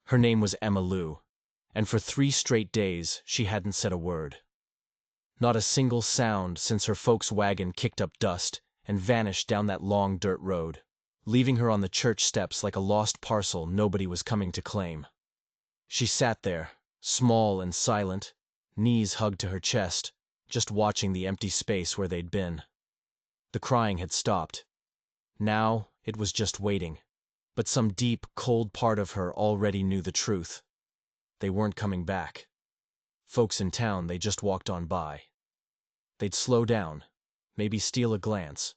Her name was Emma Lou, and for 3 straight days she hadn't said a word. Not a single sound since her folks' wagon kicked up dust and vanished down that long dirt road, leaving her on the church steps like a lost parcel nobody was coming to claim. She sat there, small and silent, knees hugged to her chest, just watching the empty space where they'd been. The crying had stopped. Now it was just waiting. But some deep, cold part of her already knew the truth. They weren't coming back. Folks in town, they just walked on by. They'd slow down, maybe steal a glance,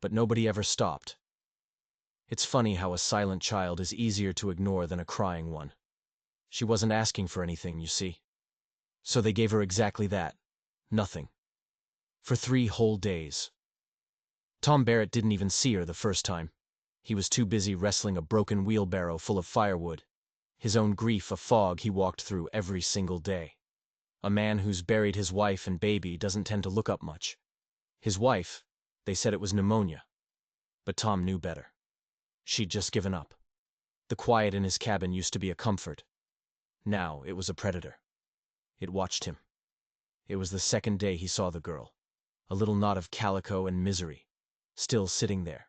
but nobody ever stopped. It's funny how a silent child is easier to ignore than a crying one. She wasn't asking for anything, you see. So they gave her exactly that. Nothing. For 3 whole days. Tom Barrett didn't even see her the first time. He was too busy wrestling a broken wheelbarrow full of firewood, his own grief a fog he walked through every single day. A man who's buried his wife and baby doesn't tend to look up much. His wife, they said it was pneumonia. But Tom knew better. She'd just given up. The quiet in his cabin used to be a comfort. Now it was a predator. It watched him. It was the second day he saw the girl, a little knot of calico and misery, still sitting there.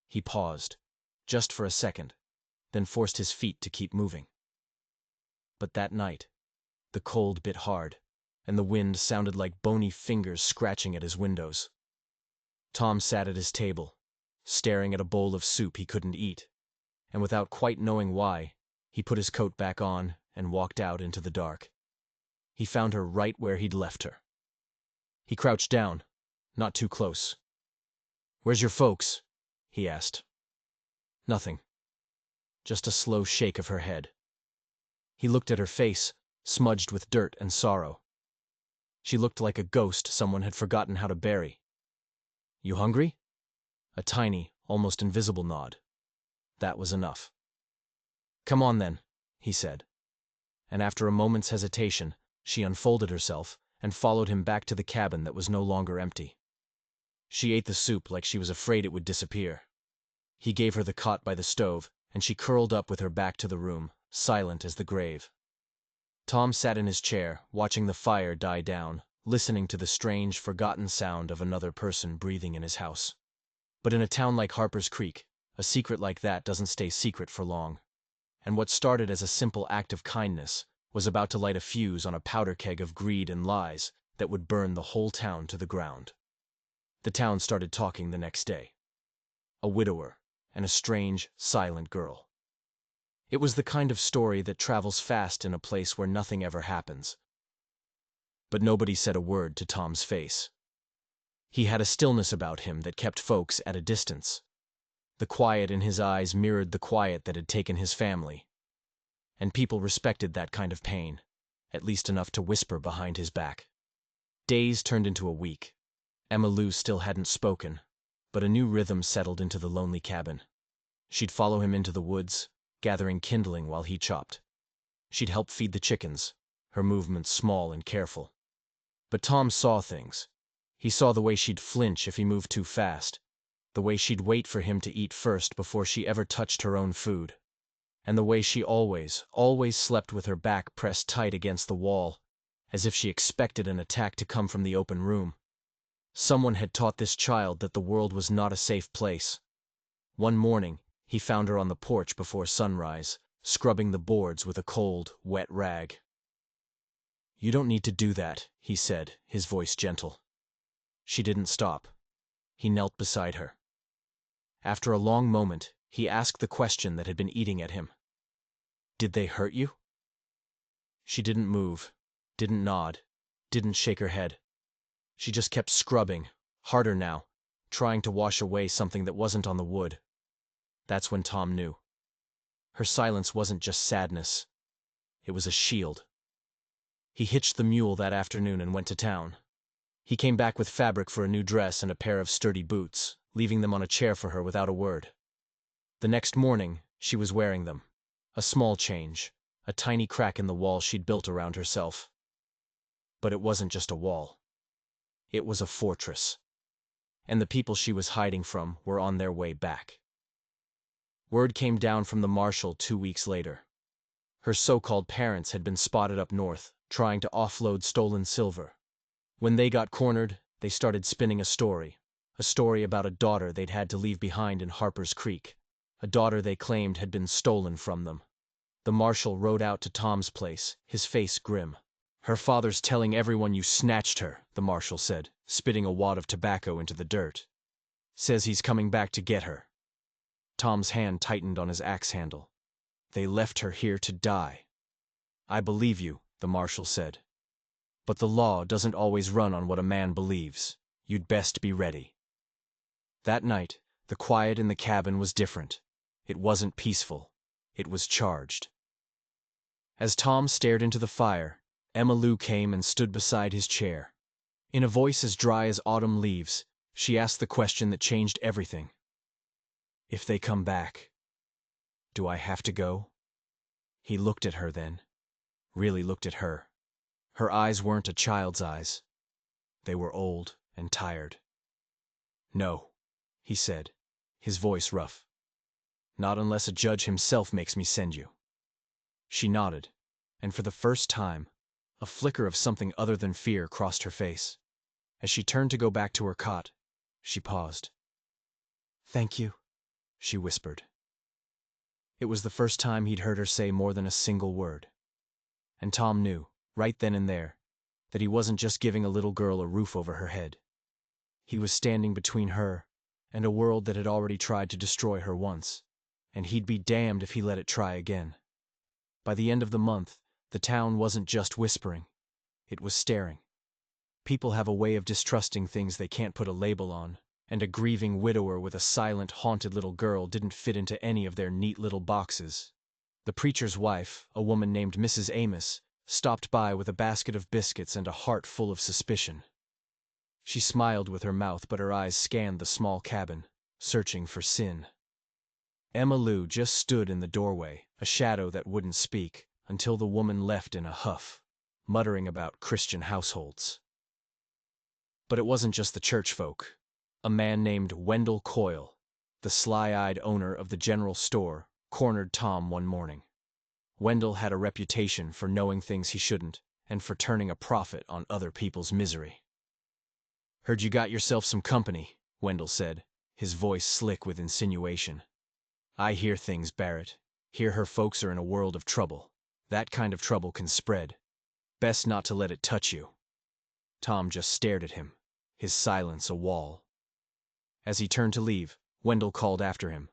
He paused, just for a second, then forced his feet to keep moving. But that night, the cold bit hard, and the wind sounded like bony fingers scratching at his windows. Tom sat at his table, staring at a bowl of soup he couldn't eat, and without quite knowing why, he put his coat back on and walked out into the dark. He found her right where he'd left her. He crouched down, not too close. "Where's your folks?" he asked. Nothing. Just a slow shake of her head. He looked at her face, smudged with dirt and sorrow. She looked like a ghost someone had forgotten how to bury. "You hungry?" A tiny, almost invisible nod. That was enough. "Come on then," he said. And after a moment's hesitation, she unfolded herself and followed him back to the cabin that was no longer empty. She ate the soup like she was afraid it would disappear. He gave her the cot by the stove, and she curled up with her back to the room, silent as the grave. Tom sat in his chair, watching the fire die down, listening to the strange, forgotten sound of another person breathing in his house. But in a town like Harper's Creek, a secret like that doesn't stay secret for long. And what started as a simple act of kindness was about to light a fuse on a powder keg of greed and lies that would burn the whole town to the ground. The town started talking the next day. A widower and a strange, silent girl. It was the kind of story that travels fast in a place where nothing ever happens. But nobody said a word to Tom's face. He had a stillness about him that kept folks at a distance. The quiet in his eyes mirrored the quiet that had taken his family. And people respected that kind of pain, at least enough to whisper behind his back. Days turned into a week. Emma Lou still hadn't spoken, but a new rhythm settled into the lonely cabin. She'd follow him into the woods, gathering kindling while he chopped. She'd help feed the chickens, her movements small and careful. But Tom saw things. He saw the way she'd flinch if he moved too fast, the way she'd wait for him to eat first before she ever touched her own food, and the way she always slept with her back pressed tight against the wall, as if she expected an attack to come from the open room. Someone had taught this child that the world was not a safe place. One morning, he found her on the porch before sunrise, scrubbing the boards with a cold, wet rag. "You don't need to do that," he said, his voice gentle. She didn't stop. He knelt beside her. After a long moment, he asked the question that had been eating at him. "Did they hurt you?" She didn't move, didn't nod, didn't shake her head. She just kept scrubbing, harder now, trying to wash away something that wasn't on the wood. That's when Tom knew. Her silence wasn't just sadness. It was a shield. He hitched the mule that afternoon and went to town. He came back with fabric for a new dress and a pair of sturdy boots, leaving them on a chair for her without a word. The next morning, she was wearing them. A small change, a tiny crack in the wall she'd built around herself. But it wasn't just a wall. It was a fortress. And the people she was hiding from were on their way back. Word came down from the marshal 2 weeks later. Her so-called parents had been spotted up north, trying to offload stolen silver. When they got cornered, they started spinning a story about a daughter they'd had to leave behind in Harper's Creek, a daughter they claimed had been stolen from them. The marshal rode out to Tom's place, his face grim. "Her father's telling everyone you snatched her," the marshal said, spitting a wad of tobacco into the dirt. "Says he's coming back to get her." Tom's hand tightened on his axe handle. "They left her here to die." "I believe you," the marshal said. "But the law doesn't always run on what a man believes. You'd best be ready." That night, the quiet in the cabin was different. It wasn't peaceful. It was charged. As Tom stared into the fire, Emma Lou came and stood beside his chair. In a voice as dry as autumn leaves, she asked the question that changed everything. "If they come back, do I have to go?" He looked at her then. Really looked at her. Her eyes weren't a child's eyes. They were old and tired. "No," he said, his voice rough. "Not unless a judge himself makes me send you." She nodded, and for the first time, a flicker of something other than fear crossed her face. As she turned to go back to her cot, she paused. "Thank you," she whispered. It was the first time he'd heard her say more than a single word. And Tom knew, right then and there, that he wasn't just giving a little girl a roof over her head. He was standing between her and a world that had already tried to destroy her once, and he'd be damned if he let it try again. By the end of the month, the town wasn't just whispering. It was staring. People have a way of distrusting things they can't put a label on, and a grieving widower with a silent, haunted little girl didn't fit into any of their neat little boxes. The preacher's wife, a woman named Mrs. Amos, stopped by with a basket of biscuits and a heart full of suspicion. She smiled with her mouth, but her eyes scanned the small cabin, searching for sin. Emma Lou just stood in the doorway, a shadow that wouldn't speak, until the woman left in a huff, muttering about Christian households. But it wasn't just the church folk. A man named Wendell Coyle, the sly-eyed owner of the general store, cornered Tom one morning. Wendell had a reputation for knowing things he shouldn't, and for turning a profit on other people's misery. "Heard you got yourself some company," Wendell said, his voice slick with insinuation. "I hear things, Barrett. Hear her folks are in a world of trouble. That kind of trouble can spread. Best not to let it touch you." Tom just stared at him, his silence a wall. As he turned to leave, Wendell called after him.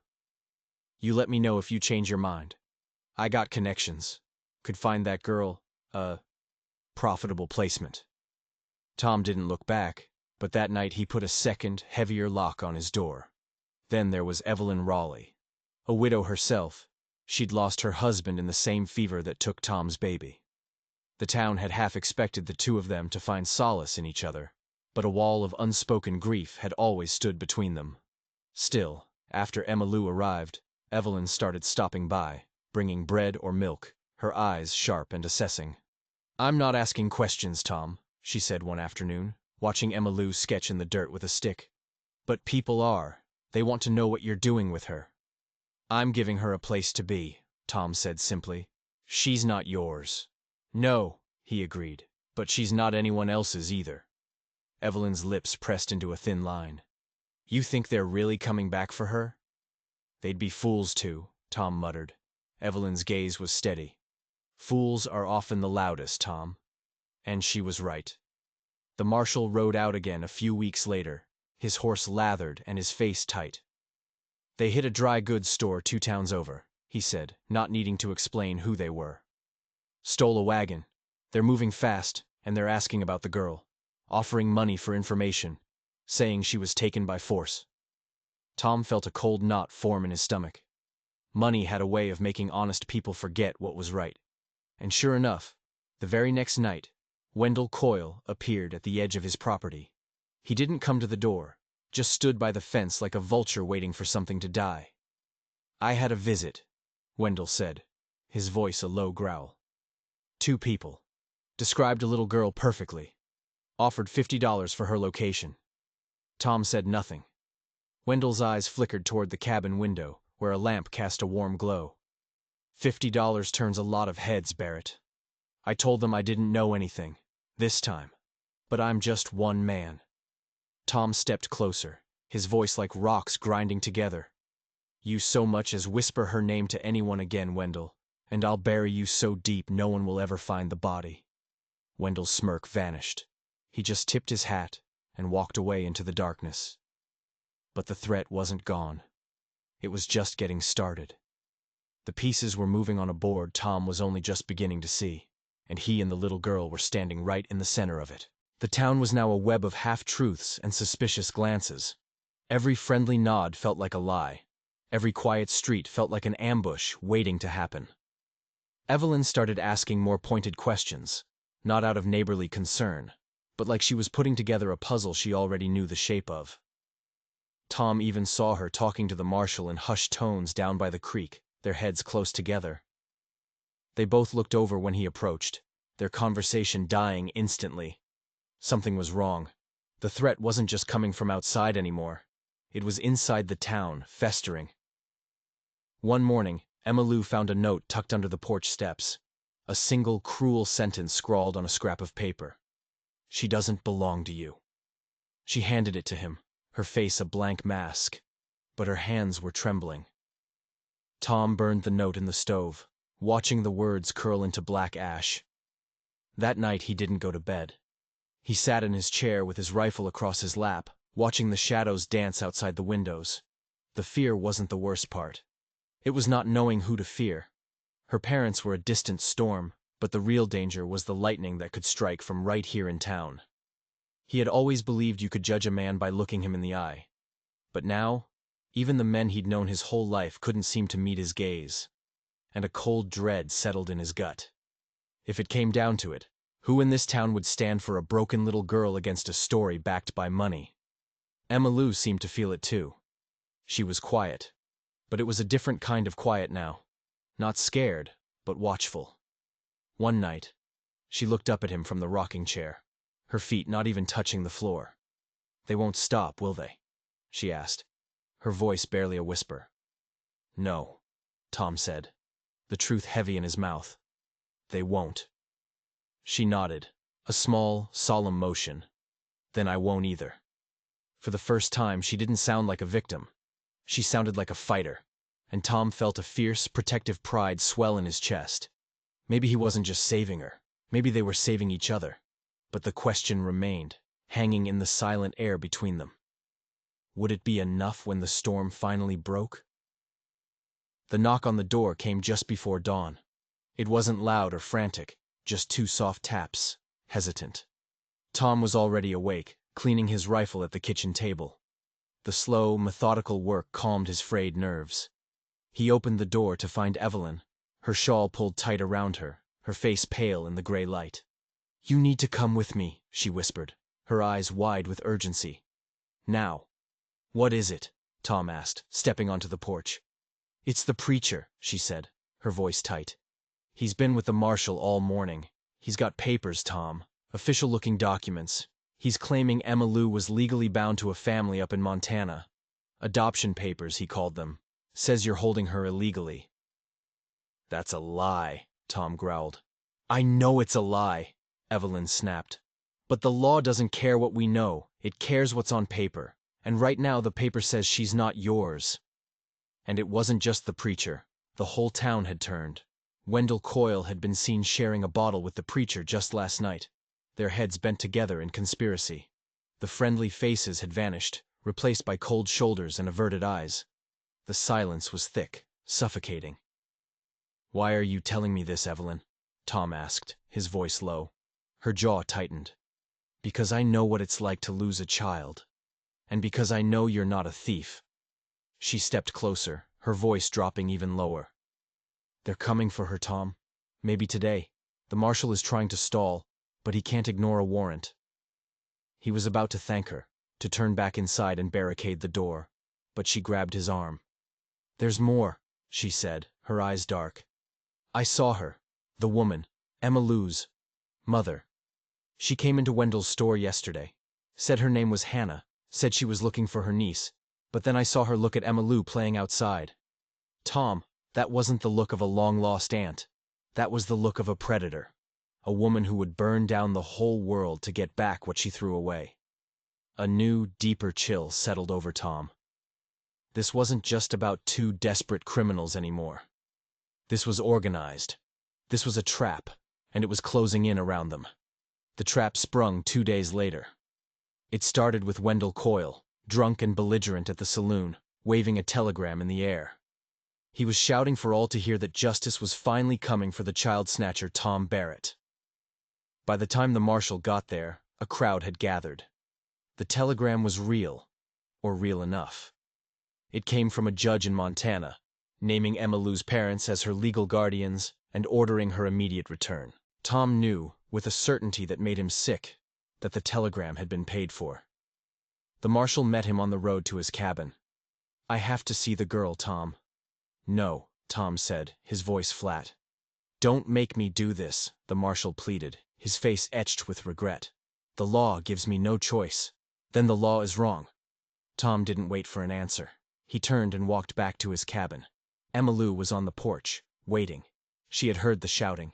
"You let me know if you change your mind. I got connections. Could find that girl, profitable placement." Tom didn't look back, but that night he put a second, heavier lock on his door. Then there was Evelyn Raleigh. A widow herself, she'd lost her husband in the same fever that took Tom's baby. The town had half expected the two of them to find solace in each other, but a wall of unspoken grief had always stood between them. Still, after Emma Lou arrived, Evelyn started stopping by, bringing bread or milk, her eyes sharp and assessing. "I'm not asking questions, Tom," she said one afternoon, watching Emma Lou sketch in the dirt with a stick. "But people are. They want to know what you're doing with her." "I'm giving her a place to be," Tom said simply. "She's not yours." "No," he agreed, "but she's not anyone else's either." Evelyn's lips pressed into a thin line. "You think they're really coming back for her?" "They'd be fools to," Tom muttered. Evelyn's gaze was steady. "Fools are often the loudest, Tom." And she was right. The marshal rode out again a few weeks later, his horse lathered and his face tight. "They hit a dry goods store 2 towns over," he said, not needing to explain who they were. "Stole a wagon. They're moving fast, and they're asking about the girl, offering money for information, saying she was taken by force." Tom felt a cold knot form in his stomach. Money had a way of making honest people forget what was right. And sure enough, the very next night, Wendell Coyle appeared at the edge of his property. He didn't come to the door, just stood by the fence like a vulture waiting for something to die. "I had a visit," Wendell said, his voice a low growl. "2 people. Described a little girl perfectly. Offered $50 for her location." Tom said nothing. Wendell's eyes flickered toward the cabin window, where a lamp cast a warm glow. $50 turns a lot of heads, Barrett. I told them I didn't know anything. This time. But I'm just one man. Tom stepped closer, his voice like rocks grinding together. You so much as whisper her name to anyone again, Wendell, and I'll bury you so deep no one will ever find the body. Wendell's smirk vanished. He just tipped his hat and walked away into the darkness. But the threat wasn't gone. It was just getting started. The pieces were moving on a board Tom was only just beginning to see, and he and the little girl were standing right in the center of it. The town was now a web of half-truths and suspicious glances. Every friendly nod felt like a lie. Every quiet street felt like an ambush waiting to happen. Evelyn started asking more pointed questions, not out of neighborly concern, but like she was putting together a puzzle she already knew the shape of. Tom even saw her talking to the marshal in hushed tones down by the creek, their heads close together. They both looked over when he approached, their conversation dying instantly. Something was wrong. The threat wasn't just coming from outside anymore. It was inside the town, festering. One morning, Emma Lou found a note tucked under the porch steps. A single cruel sentence scrawled on a scrap of paper. She doesn't belong to you. She handed it to him, her face a blank mask, but her hands were trembling. Tom burned the note in the stove, watching the words curl into black ash. That night he didn't go to bed. He sat in his chair with his rifle across his lap, watching the shadows dance outside the windows. The fear wasn't the worst part. It was not knowing who to fear. Her parents were a distant storm, but the real danger was the lightning that could strike from right here in town. He had always believed you could judge a man by looking him in the eye. But now, even the men he'd known his whole life couldn't seem to meet his gaze. And a cold dread settled in his gut. If it came down to it, who in this town would stand for a broken little girl against a story backed by money? Emma Lou seemed to feel it too. She was quiet. But it was a different kind of quiet now. Not scared, but watchful. One night, she looked up at him from the rocking chair, her feet not even touching the floor. They won't stop, will they? She asked, her voice barely a whisper. No, Tom said, the truth heavy in his mouth. They won't. She nodded, a small, solemn motion. Then I won't either. For the first time, she didn't sound like a victim. She sounded like a fighter, and Tom felt a fierce, protective pride swell in his chest. Maybe he wasn't just saving her. Maybe they were saving each other. But the question remained, hanging in the silent air between them. Would it be enough when the storm finally broke? The knock on the door came just before dawn. It wasn't loud or frantic, just two soft taps, hesitant. Tom was already awake, cleaning his rifle at the kitchen table. The slow, methodical work calmed his frayed nerves. He opened the door to find Evelyn, her shawl pulled tight around her, her face pale in the gray light. You need to come with me, she whispered, her eyes wide with urgency. Now. What is it? Tom asked, stepping onto the porch. It's the preacher, she said, her voice tight. He's been with the marshal all morning. He's got papers, Tom, official-looking documents. He's claiming Emma Lou was legally bound to a family up in Montana. Adoption papers, he called them. Says you're holding her illegally. That's a lie, Tom growled. I know it's a lie, Evelyn snapped. But the law doesn't care what we know. It cares what's on paper. And right now the paper says she's not yours. And it wasn't just the preacher. The whole town had turned. Wendell Coyle had been seen sharing a bottle with the preacher just last night, their heads bent together in conspiracy. The friendly faces had vanished, replaced by cold shoulders and averted eyes. The silence was thick, suffocating. Why are you telling me this, Evelyn? Tom asked, his voice low. Her jaw tightened. Because I know what it's like to lose a child. And because I know you're not a thief. She stepped closer, her voice dropping even lower. They're coming for her, Tom. Maybe today. The marshal is trying to stall, but he can't ignore a warrant. He was about to thank her, to turn back inside and barricade the door, but she grabbed his arm. There's more, she said, her eyes dark. I saw her, the woman, Emma Lou's mother. She came into Wendell's store yesterday, said her name was Hannah, said she was looking for her niece, but then I saw her look at Emma Lou playing outside. Tom, That wasn't the look of a long-lost aunt. That was the look of a predator. A woman who would burn down the whole world to get back what she threw away. A new, deeper chill settled over Tom. This wasn't just about two desperate criminals anymore. This was organized. This was a trap, and it was closing in around them. The trap sprung 2 days later. It started with Wendell Coyle, drunk and belligerent at the saloon, waving a telegram in the air. He was shouting for all to hear that justice was finally coming for the child snatcher Tom Barrett. By the time the marshal got there, a crowd had gathered. The telegram was real, or real enough. It came from a judge in Montana, naming Emma Lou's parents as her legal guardians and ordering her immediate return. Tom knew, with a certainty that made him sick, that the telegram had been paid for. The marshal met him on the road to his cabin. "I have to see the girl, Tom." "No," Tom said, his voice flat. "Don't make me do this," the marshal pleaded, his face etched with regret. "The law gives me no choice." "Then the law is wrong." Tom didn't wait for an answer. He turned and walked back to his cabin. Emma Lou was on the porch, waiting. She had heard the shouting.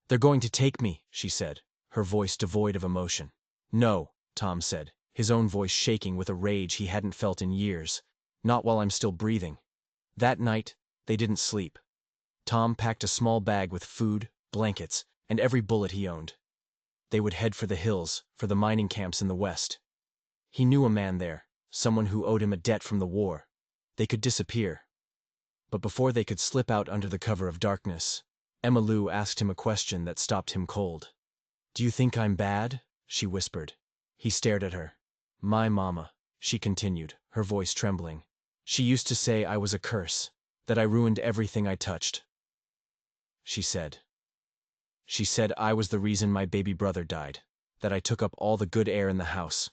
"They're going to take me," she said, her voice devoid of emotion. "No," Tom said, his own voice shaking with a rage he hadn't felt in years. "Not while I'm still breathing." That night, they didn't sleep. Tom packed a small bag with food, blankets, and every bullet he owned. They would head for the hills, for the mining camps in the west. He knew a man there, someone who owed him a debt from the war. They could disappear. But before they could slip out under the cover of darkness, Emma Lou asked him a question that stopped him cold. "Do you think I'm bad?" she whispered. He stared at her. "My mama," she continued, her voice trembling. "She used to say I was a curse, that I ruined everything I touched. She said I was the reason my baby brother died, that I took up all the good air in the house."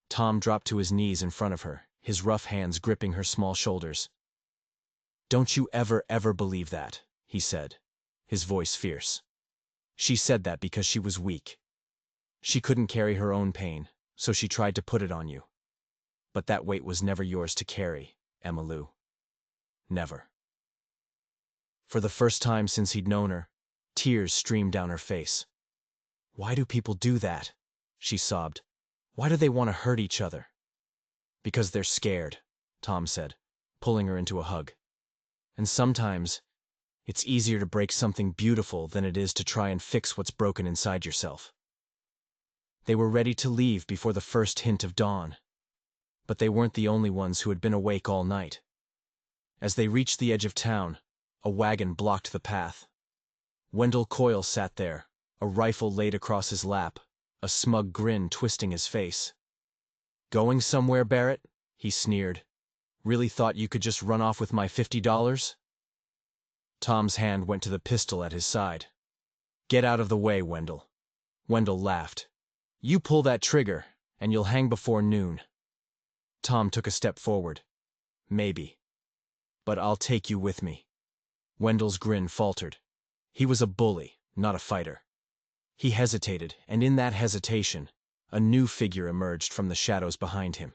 Tom dropped to his knees in front of her, his rough hands gripping her small shoulders. "Don't you ever believe that," he said, his voice fierce. "She said that because she was weak. She couldn't carry her own pain, so she tried to put it on you. But that weight was never yours to carry, Emma Lou. Never." For the first time since he'd known her, tears streamed down her face. "Why do people do that?" she sobbed. "Why do they want to hurt each other?" "Because they're scared," Tom said, pulling her into a hug. "And sometimes, it's easier to break something beautiful than it is to try and fix what's broken inside yourself." They were ready to leave before the first hint of dawn. But they weren't the only ones who had been awake all night. As they reached the edge of town, a wagon blocked the path. Wendell Coyle sat there, a rifle laid across his lap, a smug grin twisting his face. "Going somewhere, Barrett?" he sneered. "Really thought you could just run off with my $50? Tom's hand went to the pistol at his side. "Get out of the way, Wendell." Wendell laughed. "You pull that trigger, and you'll hang before noon." Tom took a step forward. "Maybe. But I'll take you with me." Wendell's grin faltered. He was a bully, not a fighter. He hesitated, and in that hesitation, a new figure emerged from the shadows behind him.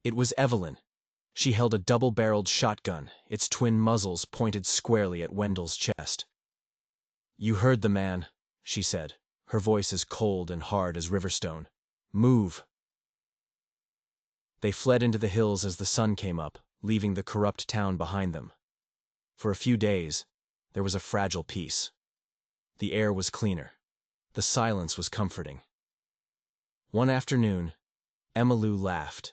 It was Evelyn. She held a double-barreled shotgun, its twin muzzles pointed squarely at Wendell's chest. "You heard the man," she said, her voice as cold and hard as Riverstone. "Move." They fled into the hills as the sun came up, leaving the corrupt town behind them. For a few days, there was a fragile peace. The air was cleaner. The silence was comforting. One afternoon, Emma Lou laughed.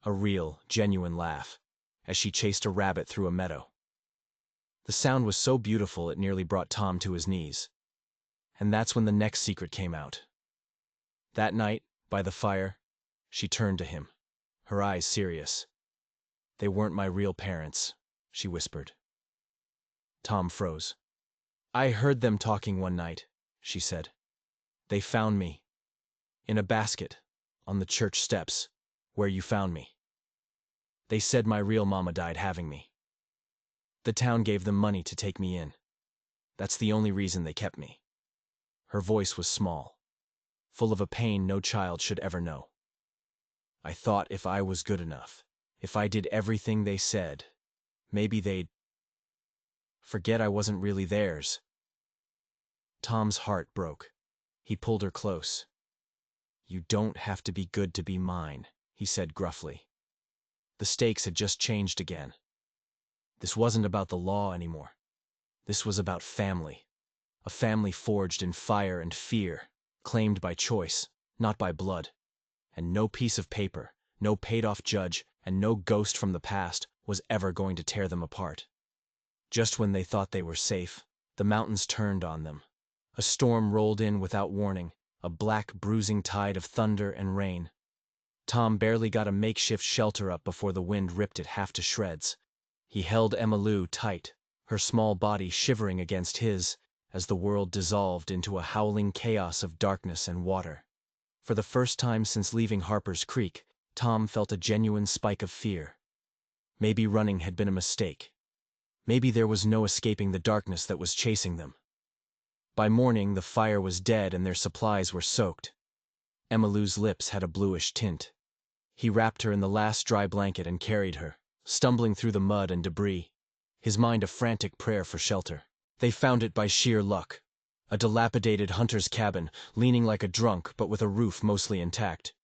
A real, genuine laugh, as she chased a rabbit through a meadow. The sound was so beautiful it nearly brought Tom to his knees. And that's when the next secret came out. That night, by the fire, she turned to him, her eyes serious. "They weren't my real parents," she whispered. Tom froze. "I heard them talking one night," she said. "They found me. In a basket, on the church steps, where you found me. They said my real mama died having me. The town gave them money to take me in. That's the only reason they kept me." Her voice was small, full of a pain no child should ever know. "I thought if I was good enough, if I did everything they said, maybe they'd..." Forget I wasn't really theirs. Tom's heart broke. He pulled her close. You don't have to be good to be mine, he said gruffly. The stakes had just changed again. This wasn't about the law anymore. This was about family. A family forged in fire and fear, claimed by choice, not by blood. And no piece of paper, no paid-off judge, and no ghost from the past was ever going to tear them apart. Just when they thought they were safe, the mountains turned on them. A storm rolled in without warning, a black, bruising tide of thunder and rain. Tom barely got a makeshift shelter up before the wind ripped it half to shreds. He held Emma Lou tight, her small body shivering against his, as the world dissolved into a howling chaos of darkness and water. For the first time since leaving Harper's Creek, Tom felt a genuine spike of fear. Maybe running had been a mistake. Maybe there was no escaping the darkness that was chasing them. By morning, the fire was dead and their supplies were soaked. Emma Lou's lips had a bluish tint. He wrapped her in the last dry blanket and carried her, stumbling through the mud and debris, his mind a frantic prayer for shelter. They found it by sheer luck. A dilapidated hunter's cabin, leaning like a drunk but with a roof mostly intact.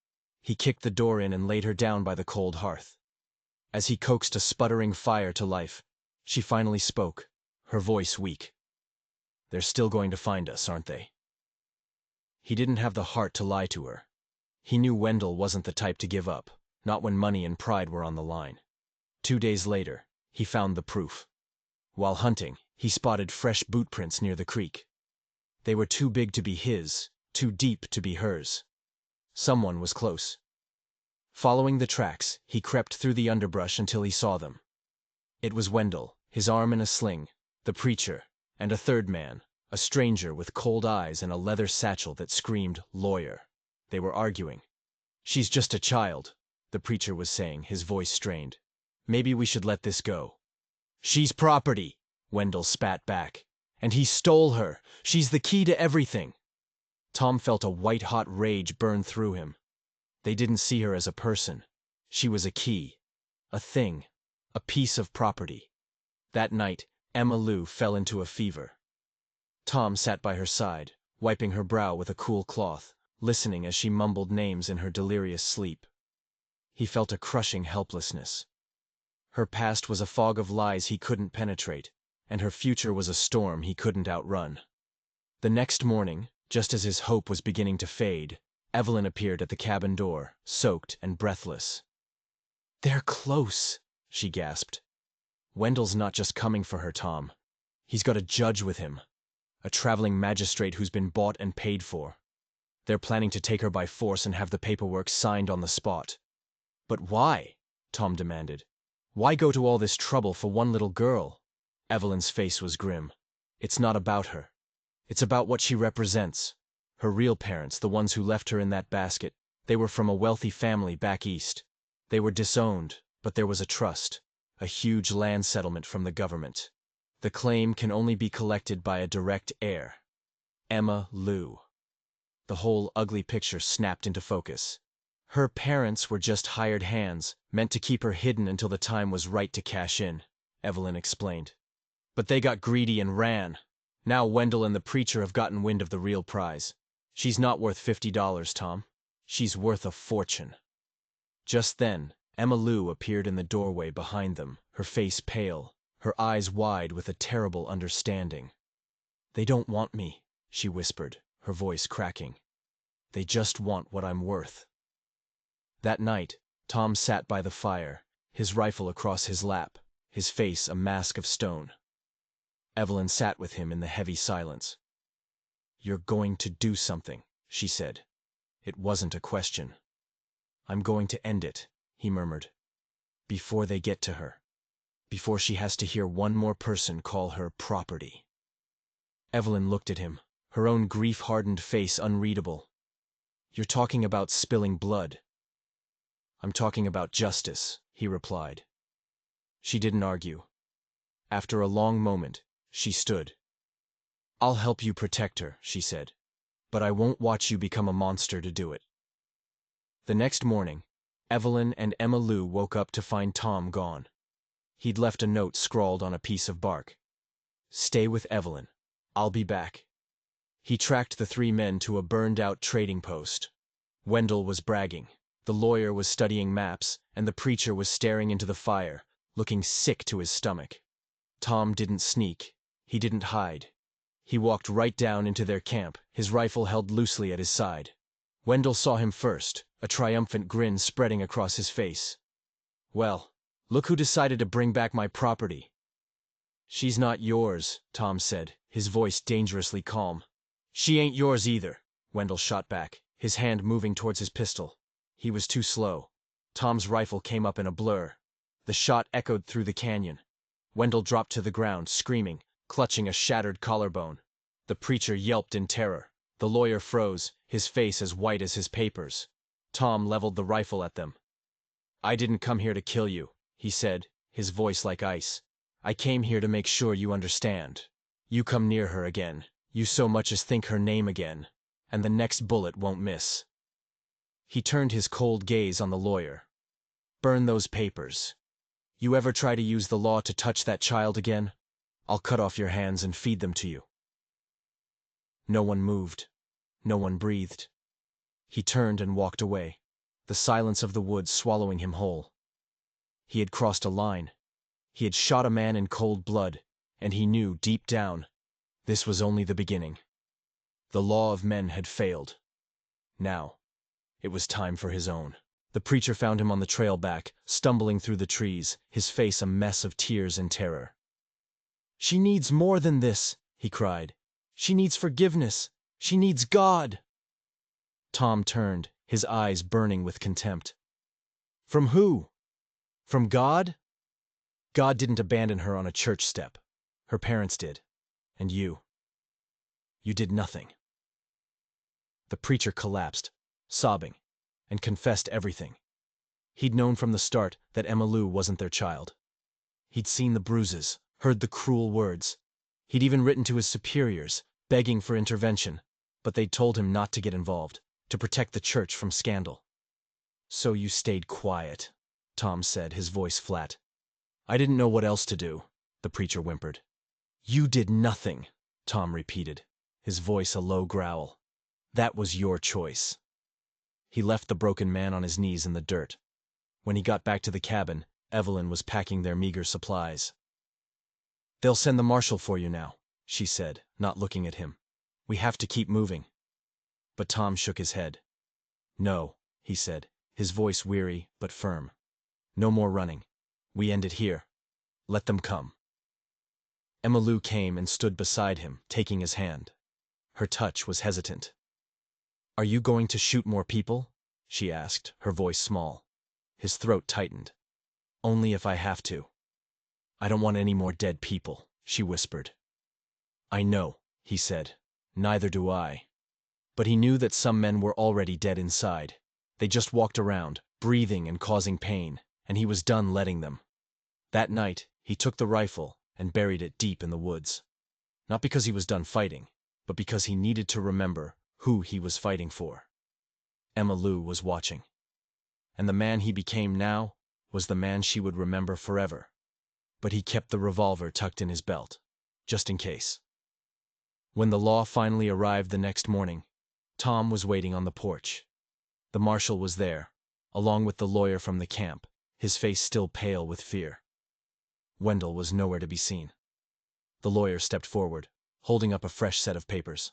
He kicked the door in and laid her down by the cold hearth. As he coaxed a sputtering fire to life, she finally spoke, her voice weak. They're still going to find us, aren't they? He didn't have the heart to lie to her. He knew Wendell wasn't the type to give up, not when money and pride were on the line. 2 days later, he found the proof. While hunting, he spotted fresh boot prints near the creek. They were too big to be his, too deep to be hers. Someone was close. Following the tracks, he crept through the underbrush until he saw them. It was Wendell, his arm in a sling, the preacher, and a third man, a stranger with cold eyes and a leather satchel that screamed lawyer. They were arguing. She's just a child, the preacher was saying, his voice strained. Maybe we should let this go. She's property, Wendell spat back. And he stole her. She's the key to everything. Tom felt a white-hot rage burn through him. They didn't see her as a person. She was a key, a thing, a piece of property. That night, Emma Lou fell into a fever. Tom sat by her side, wiping her brow with a cool cloth, listening as she mumbled names in her delirious sleep. He felt a crushing helplessness. Her past was a fog of lies he couldn't penetrate, and her future was a storm he couldn't outrun. The next morning, just as his hope was beginning to fade, Evelyn appeared at the cabin door, soaked and breathless. "They're close," she gasped. "Wendell's not just coming for her, Tom. He's got a judge with him, a traveling magistrate who's been bought and paid for. They're planning to take her by force and have the paperwork signed on the spot." "But why?" Tom demanded. "Why go to all this trouble for one little girl?" Evelyn's face was grim. "It's not about her. It's about what she represents. Her real parents, the ones who left her in that basket, they were from a wealthy family back east. They were disowned, but there was a trust, a huge land settlement from the government. The claim can only be collected by a direct heir. Emma Lou." The whole ugly picture snapped into focus. Her parents were just hired hands, meant to keep her hidden until the time was right to cash in, Evelyn explained. But they got greedy and ran. Now Wendell and the preacher have gotten wind of the real prize. She's not worth $50, Tom. She's worth a fortune. Just then, Emma Lou appeared in the doorway behind them, her face pale, her eyes wide with a terrible understanding. "They don't want me," she whispered, her voice cracking. "They just want what I'm worth." That night, Tom sat by the fire, his rifle across his lap, his face a mask of stone. Evelyn sat with him in the heavy silence. "You're going to do something," she said. It wasn't a question. "I'm going to end it," he murmured. "Before they get to her. Before she has to hear one more person call her property." Evelyn looked at him, her own grief-hardened face unreadable. "You're talking about spilling blood." "I'm talking about justice," he replied. She didn't argue. After a long moment, she stood. "I'll help you protect her," she said, "but I won't watch you become a monster to do it." The next morning, Evelyn and Emma Lou woke up to find Tom gone. He'd left a note scrawled on a piece of bark. Stay with Evelyn. I'll be back. He tracked the three men to a burned-out trading post. Wendell was bragging. The lawyer was studying maps, and the preacher was staring into the fire, looking sick to his stomach. Tom didn't sneak. He didn't hide. He walked right down into their camp, his rifle held loosely at his side. Wendell saw him first, a triumphant grin spreading across his face. "Well, look who decided to bring back my property." "She's not yours," Tom said, his voice dangerously calm. "She ain't yours either," Wendell shot back, his hand moving towards his pistol. He was too slow. Tom's rifle came up in a blur. The shot echoed through the canyon. Wendell dropped to the ground, screaming, clutching a shattered collarbone. The preacher yelped in terror. The lawyer froze, his face as white as his papers. Tom leveled the rifle at them. "I didn't come here to kill you," he said, his voice like ice. "I came here to make sure you understand. You come near her again, you so much as think her name again, and the next bullet won't miss." He turned his cold gaze on the lawyer. "Burn those papers. You ever try to use the law to touch that child again, I'll cut off your hands and feed them to you." No one moved. No one breathed. He turned and walked away, the silence of the woods swallowing him whole. He had crossed a line. He had shot a man in cold blood, and he knew, deep down, this was only the beginning. The law of men had failed. Now, it was time for his own. The preacher found him on the trail back, stumbling through the trees, his face a mess of tears and terror. "She needs more than this," he cried. "She needs forgiveness. She needs God." Tom turned, his eyes burning with contempt. "From who? From God? God didn't abandon her on a church step. Her parents did. And you did nothing." The preacher collapsed, sobbing, and confessed everything. He'd known from the start that Emma Lou wasn't their child. He'd seen the bruises, heard the cruel words. He'd even written to his superiors, begging for intervention, but they'd told him not to get involved, to protect the church from scandal. "So you stayed quiet," Tom said, his voice flat. "I didn't know what else to do," the preacher whimpered. "You did nothing," Tom repeated, his voice a low growl. "That was your choice." He left the broken man on his knees in the dirt. When he got back to the cabin, Evelyn was packing their meager supplies. "They'll send the marshal for you now," she said, not looking at him. "We have to keep moving." But Tom shook his head. "No," he said, his voice weary but firm. "No more running. We end it here. Let them come." Emma Lou came and stood beside him, taking his hand. Her touch was hesitant. "Are you going to shoot more people?" she asked, her voice small. His throat tightened. "Only if I have to." "I don't want any more dead people," she whispered. "I know," he said. "Neither do I." But he knew that some men were already dead inside. They just walked around, breathing and causing pain, and he was done letting them. That night, he took the rifle and buried it deep in the woods. Not because he was done fighting, but because he needed to remember who he was fighting for. Emma Lou was watching. And the man he became now was the man she would remember forever. But he kept the revolver tucked in his belt, just in case. When the law finally arrived the next morning, Tom was waiting on the porch. The marshal was there, along with the lawyer from the camp, his face still pale with fear. Wendell was nowhere to be seen. The lawyer stepped forward, holding up a fresh set of papers.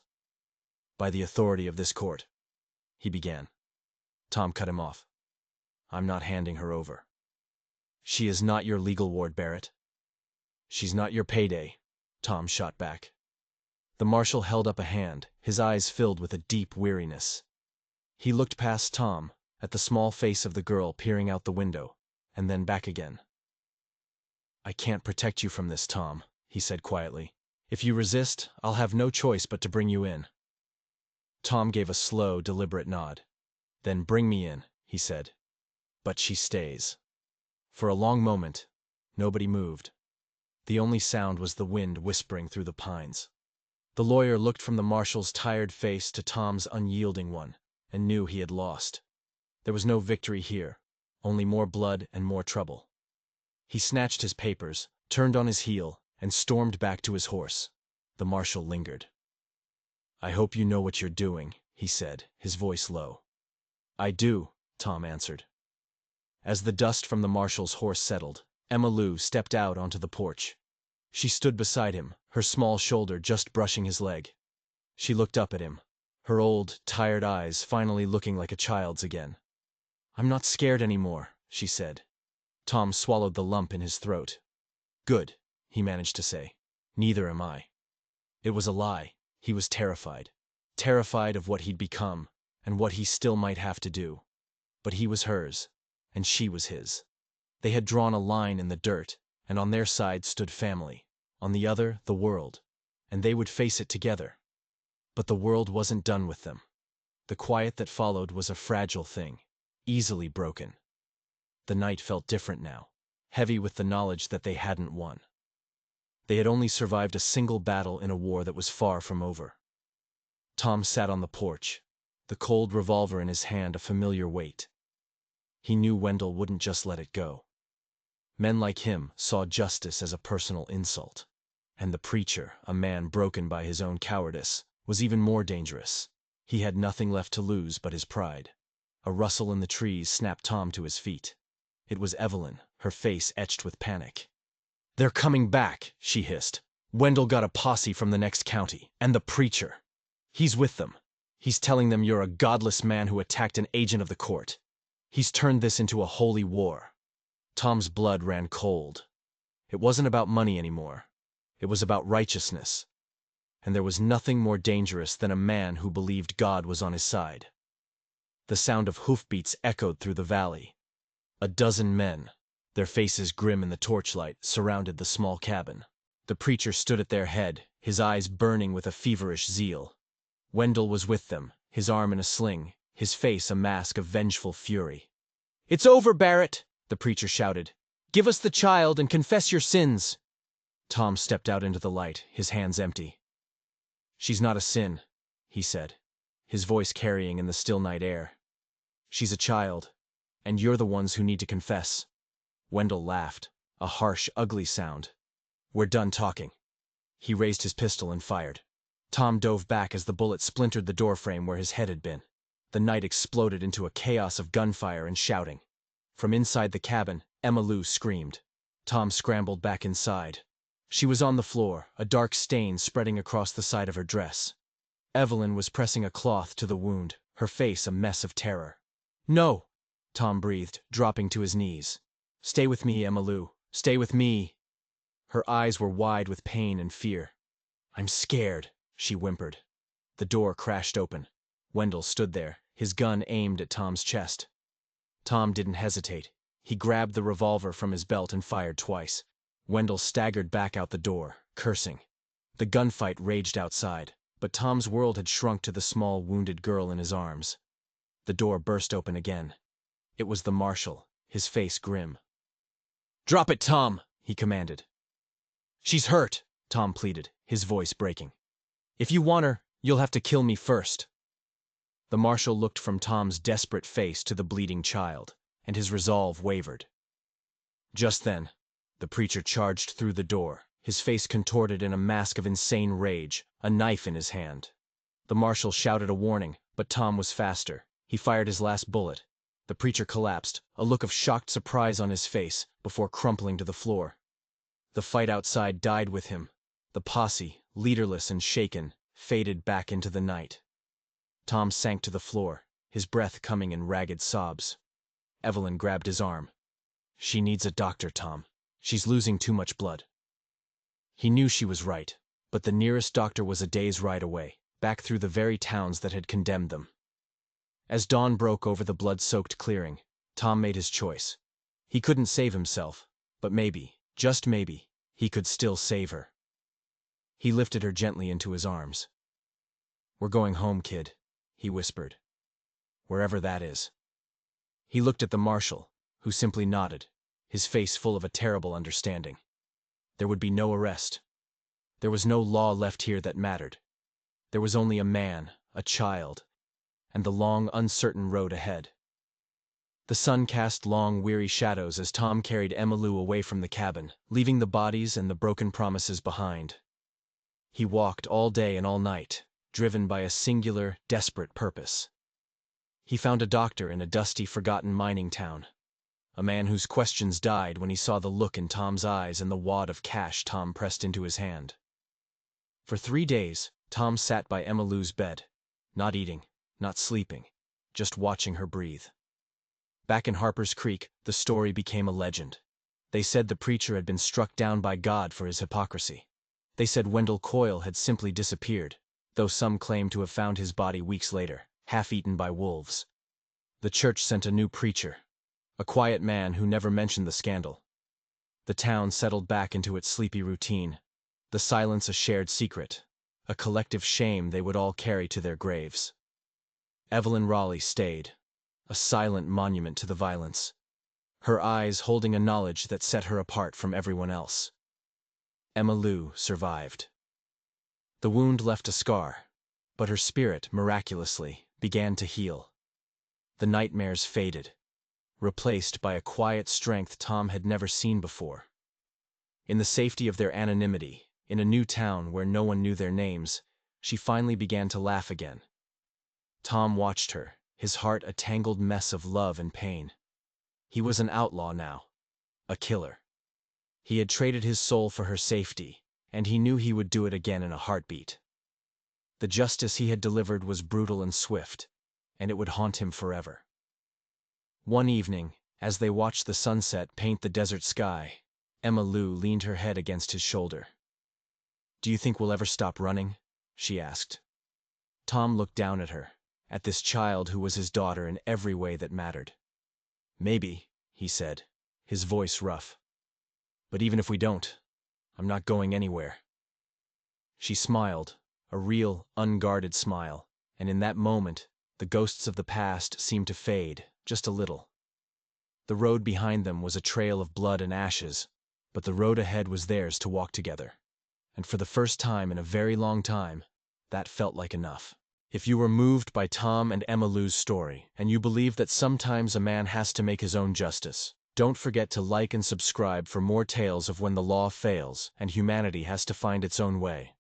"By the authority of this court," he began. Tom cut him off. "I'm not handing her over. She is not your legal ward, Barrett." "She's not your payday," Tom shot back. The marshal held up a hand, his eyes filled with a deep weariness. He looked past Tom, at the small face of the girl peering out the window, and then back again. "I can't protect you from this, Tom," he said quietly. "If you resist, I'll have no choice but to bring you in." Tom gave a slow, deliberate nod. "Then bring me in," he said. "But she stays." For a long moment, nobody moved. The only sound was the wind whispering through the pines. The lawyer looked from the marshal's tired face to Tom's unyielding one, and knew he had lost. There was no victory here, only more blood and more trouble. He snatched his papers, turned on his heel, and stormed back to his horse. The marshal lingered. "I hope you know what you're doing," he said, his voice low. "I do," Tom answered. As the dust from the marshal's horse settled, Emma Lou stepped out onto the porch. She stood beside him, her small shoulder just brushing his leg. She looked up at him, her old, tired eyes finally looking like a child's again. "I'm not scared anymore," she said. Tom swallowed the lump in his throat. "Good," he managed to say. "Neither am I." It was a lie. He was terrified. Terrified of what he'd become, and what he still might have to do. But he was hers, and she was his. They had drawn a line in the dirt, and on their side stood family, on the other the world, and they would face it together. But the world wasn't done with them. The quiet that followed was a fragile thing, easily broken. The night felt different now, heavy with the knowledge that they hadn't won. They had only survived a single battle in a war that was far from over. Tom sat on the porch, the cold revolver in his hand a familiar weight. He knew Wendell wouldn't just let it go. Men like him saw justice as a personal insult. And the preacher, a man broken by his own cowardice, was even more dangerous. He had nothing left to lose but his pride. A rustle in the trees snapped Tom to his feet. It was Evelyn, her face etched with panic. "They're coming back," she hissed. "Wendell got a posse from the next county, and the preacher. He's with them. He's telling them you're a godless man who attacked an agent of the court. He's turned this into a holy war." Tom's blood ran cold. It wasn't about money anymore. It was about righteousness. And there was nothing more dangerous than a man who believed God was on his side. The sound of hoofbeats echoed through the valley. A dozen men, their faces grim in the torchlight, surrounded the small cabin. The preacher stood at their head, his eyes burning with a feverish zeal. Wendell was with them, his arm in a sling, his face a mask of vengeful fury. "It's over, Barrett!" the preacher shouted. "Give us the child and confess your sins." Tom stepped out into the light, his hands empty. "She's not a sin," he said, his voice carrying in the still night air. "She's a child, and you're the ones who need to confess." Wendell laughed, a harsh, ugly sound. "We're done talking." He raised his pistol and fired. Tom dove back as the bullet splintered the doorframe where his head had been. The night exploded into a chaos of gunfire and shouting. From inside the cabin, Emma Lou screamed. Tom scrambled back inside. She was on the floor, a dark stain spreading across the side of her dress. Evelyn was pressing a cloth to the wound, her face a mess of terror. "No!" Tom breathed, dropping to his knees. "Stay with me, Emma Lou. Stay with me." Her eyes were wide with pain and fear. "I'm scared," she whimpered. The door crashed open. Wendell stood there, his gun aimed at Tom's chest. Tom didn't hesitate. He grabbed the revolver from his belt and fired twice. Wendell staggered back out the door, cursing. The gunfight raged outside, but Tom's world had shrunk to the small, wounded girl in his arms. The door burst open again. It was the marshal, his face grim. "Drop it, Tom!" he commanded. "She's hurt," Tom pleaded, his voice breaking. "If you want her, you'll have to kill me first." The marshal looked from Tom's desperate face to the bleeding child, and his resolve wavered. Just then, the preacher charged through the door, his face contorted in a mask of insane rage, a knife in his hand. The marshal shouted a warning, but Tom was faster. He fired his last bullet. The preacher collapsed, a look of shocked surprise on his face, before crumpling to the floor. The fight outside died with him. The posse, leaderless and shaken, faded back into the night. Tom sank to the floor, his breath coming in ragged sobs. Evelyn grabbed his arm. "She needs a doctor, Tom. She's losing too much blood." He knew she was right, but the nearest doctor was a day's ride away, back through the very towns that had condemned them. As dawn broke over the blood-soaked clearing, Tom made his choice. He couldn't save himself, but maybe, just maybe, he could still save her. He lifted her gently into his arms. "We're going home, kid," he whispered. "Wherever that is." He looked at the marshal, who simply nodded, his face full of a terrible understanding. There would be no arrest. There was no law left here that mattered. There was only a man, a child, and the long, uncertain road ahead. The sun cast long, weary shadows as Tom carried Emmylou away from the cabin, leaving the bodies and the broken promises behind. He walked all day and all night, driven by a singular, desperate purpose. He found a doctor in a dusty, forgotten mining town, a man whose questions died when he saw the look in Tom's eyes and the wad of cash Tom pressed into his hand. For 3 days, Tom sat by Emmylou's bed, not eating, not sleeping, just watching her breathe. Back in Harper's Creek, the story became a legend. They said the preacher had been struck down by God for his hypocrisy. They said Wendell Coyle had simply disappeared, though some claimed to have found his body weeks later, half-eaten by wolves. The church sent a new preacher, a quiet man who never mentioned the scandal. The town settled back into its sleepy routine, the silence a shared secret, a collective shame they would all carry to their graves. Evelyn Raleigh stayed, a silent monument to the violence, her eyes holding a knowledge that set her apart from everyone else. Emmylou survived. The wound left a scar, but her spirit, miraculously, began to heal. The nightmares faded, replaced by a quiet strength Tom had never seen before. In the safety of their anonymity, in a new town where no one knew their names, she finally began to laugh again. Tom watched her, his heart a tangled mess of love and pain. He was an outlaw now, a killer. He had traded his soul for her safety, and he knew he would do it again in a heartbeat. The justice he had delivered was brutal and swift, and it would haunt him forever. One evening, as they watched the sunset paint the desert sky, Emmylou leaned her head against his shoulder. "Do you think we'll ever stop running?" she asked. Tom looked down at her, at this child who was his daughter in every way that mattered. "Maybe," he said, his voice rough. "But even if we don't, I'm not going anywhere." She smiled, a real, unguarded smile, and in that moment, the ghosts of the past seemed to fade, just a little. The road behind them was a trail of blood and ashes, but the road ahead was theirs to walk together. And for the first time in a very long time, that felt like enough. If you were moved by Tom and Emmylou's story, and you believe that sometimes a man has to make his own justice, don't forget to like and subscribe for more tales of when the law fails and humanity has to find its own way.